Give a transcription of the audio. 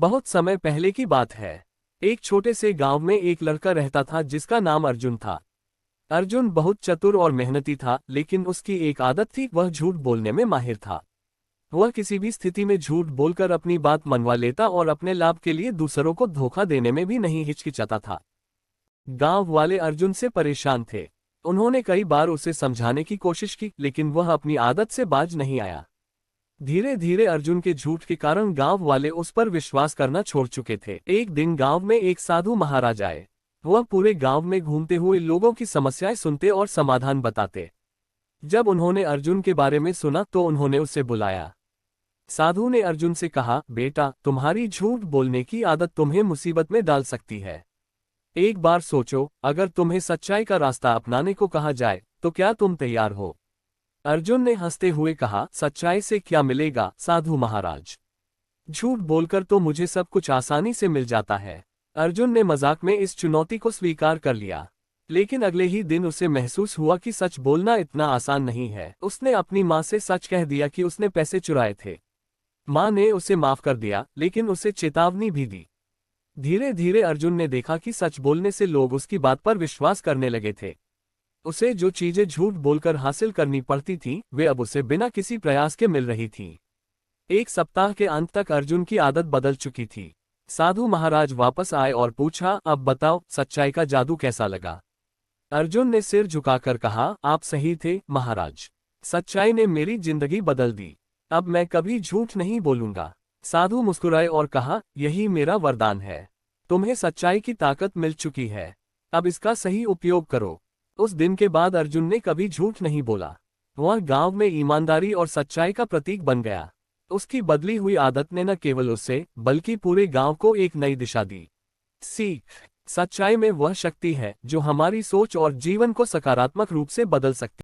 बहुत समय पहले की बात है। एक छोटे से गांव में एक लड़का रहता था जिसका नाम अर्जुन था। अर्जुन बहुत चतुर और मेहनती था, लेकिन उसकी एक आदत थी, वह झूठ बोलने में माहिर था। वह किसी भी स्थिति में झूठ बोलकर अपनी बात मनवा लेता और अपने लाभ के लिए दूसरों को धोखा देने में भी नहीं हिचकिचाता था। गांव वाले अर्जुन से परेशान थे। उन्होंने कई बार उसे समझाने की कोशिश की, लेकिन वह अपनी आदत से बाज नहीं आया। धीरे धीरे अर्जुन के झूठ के कारण गांव वाले उस पर विश्वास करना छोड़ चुके थे। एक दिन गांव में एक साधु महाराज आए। वह पूरे गांव में घूमते हुए लोगों की समस्याएं सुनते और समाधान बताते। जब उन्होंने अर्जुन के बारे में सुना तो उन्होंने उसे बुलाया। साधु ने अर्जुन से कहा, बेटा, तुम्हारी झूठ बोलने की आदत तुम्हें मुसीबत में डाल सकती है। एक बार सोचो, अगर तुम्हें सच्चाई का रास्ता अपनाने को कहा जाए तो क्या तुम तैयार हो? अर्जुन ने हंसते हुए कहा, सच्चाई से क्या मिलेगा साधु महाराज? झूठ बोलकर तो मुझे सब कुछ आसानी से मिल जाता है। अर्जुन ने मजाक में इस चुनौती को स्वीकार कर लिया। लेकिन अगले ही दिन उसे महसूस हुआ कि सच बोलना इतना आसान नहीं है। उसने अपनी माँ से सच कह दिया कि उसने पैसे चुराए थे। माँ ने उसे माफ कर दिया, लेकिन उसे चेतावनी भी दी। धीरे धीरे अर्जुन ने देखा कि सच बोलने से लोग उसकी बात पर विश्वास करने लगे थे। उसे जो चीजें झूठ बोलकर हासिल करनी पड़ती थीं, वे अब उसे बिना किसी प्रयास के मिल रही थीं। एक सप्ताह के अंत तक अर्जुन की आदत बदल चुकी थी। साधु महाराज वापस आए और पूछा, अब बताओ, सच्चाई का जादू कैसा लगा? अर्जुन ने सिर झुकाकर कहा, आप सही थे महाराज। सच्चाई ने मेरी जिंदगी बदल दी। अब मैं कभी झूठ नहीं बोलूंगा। साधु मुस्कुराए और कहा, यही मेरा वरदान है। तुम्हें सच्चाई की ताकत मिल चुकी है, अब इसका सही उपयोग करो। उस दिन के बाद अर्जुन ने कभी झूठ नहीं बोला। वह गांव में ईमानदारी और सच्चाई का प्रतीक बन गया। उसकी बदली हुई आदत ने न केवल उसे बल्कि पूरे गांव को एक नई दिशा दी। सीख: सच्चाई में वह शक्ति है जो हमारी सोच और जीवन को सकारात्मक रूप से बदल सकती है।